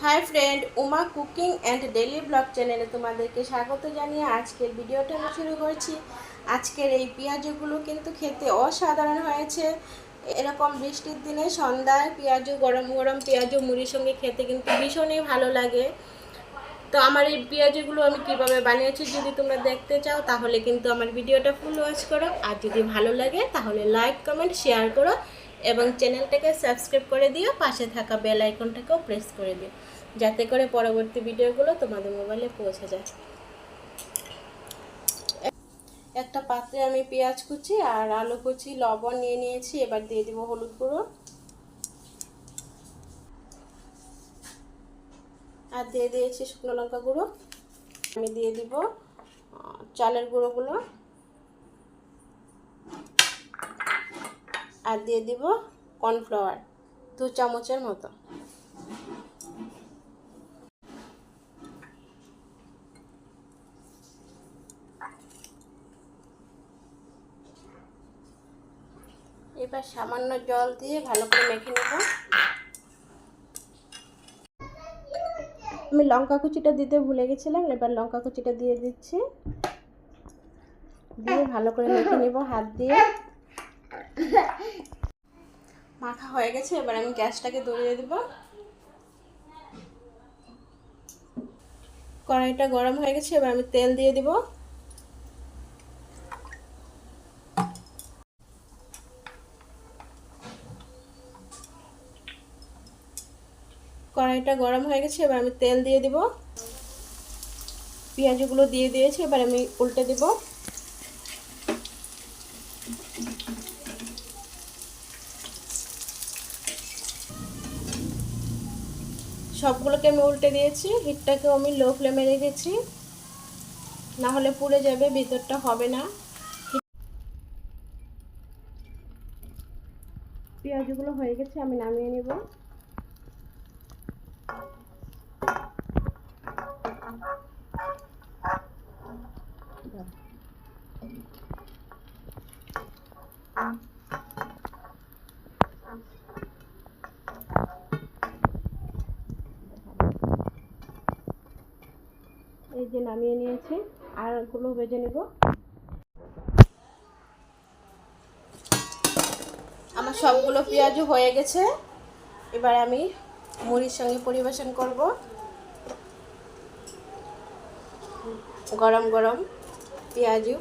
Hi friend, Uma cooking and daily blog चैनेले तुम्हादेरके स्वागत जानिए आजकेर भिडियोटा आमि शुरू करछि। आजकेर এই পেঁয়াজগুলো কিন্তু খেতে অসাধারণ হয়েছে। এরকম বৃষ্টির দিনে সন্ধ্যায় পেঁয়াজ গরম গরম পেঁয়াজ মুড়ির সঙ্গে খেতে কিন্তু ভীষণই ভালো লাগে। তো আমার এই পেঁয়াজগুলো আমি কিভাবে বানিয়েছি যদি তোমরা দেখতে চাও তাহলে কিন্তু আমার ভিডিওটা ফুল ওয়াচ করো, আর যদি ভালো লাগে তাহলে লাইক কমেন্ট শেয়ার করো এবং চ্যানেলটাকে সাবস্ক্রাইব করে দিও, পাশে থাকা বেল আইকনটাকেও প্রেস করে দিও যাতে করে পরবর্তী ভিডিওগুলো তোমাদের মোবাইলে পৌঁছে যায়। একটা পাত্রে আমি পেঁয়াজ কুচি আর আলু কুচি লবণ নিয়ে নিয়েছি। এবার দিয়ে দিব হলুদ গুঁড়ো আর দিয়ে দিয়েছি শুকনো লঙ্কা গুঁড়ো। আমি দিয়ে দিব চালের গুঁড়োগুলো আর দিয়ে দিব কর্নফ্লাওয়ার 2 চামচের মতো। এবার সামান্য জল দিয়ে ভালো করে মেখে নেব। আমি লঙ্কা কুচিটা দিতে ভুলে গেছিলাম, এবার লঙ্কা কুচিটা দিয়ে দিচ্ছি, দিয়ে ভালো করে মেখে নেব হাত দিয়ে। মাখা হয়ে গেছে, এবার আমি গ্যাসটাকে ধরিয়ে দেব। কড়াইটা গরম হয়ে গেছে, এবার আমি তেল দিয়ে দিব। কড়াইটা গরম হয়ে গেছে, এবার আমি তেল দিয়ে দিব। পেঁয়াজগুলো দিয়ে দিয়েছি, এবার আমি উল্টে দেব। সবগুলোকে আমি উল্টে দিয়েছি। হিটটাকেও আমি লো ফ্লেমে রেখেছি, না হলে পুড়ে যাবে, ভিতরটা হবে না। পেঁয়াজগুলো হয়ে গেছে, আমি নামিয়ে নেব। এই যে নামিয়ে নিয়েছি, আর গুলো ভেজে নেব। আমার সবগুলো পেঁয়াজও হয়ে গেছে, এবার আমি মুড়ির সঙ্গে পরিবেশন করব। গরম গরম পেঁয়াজু।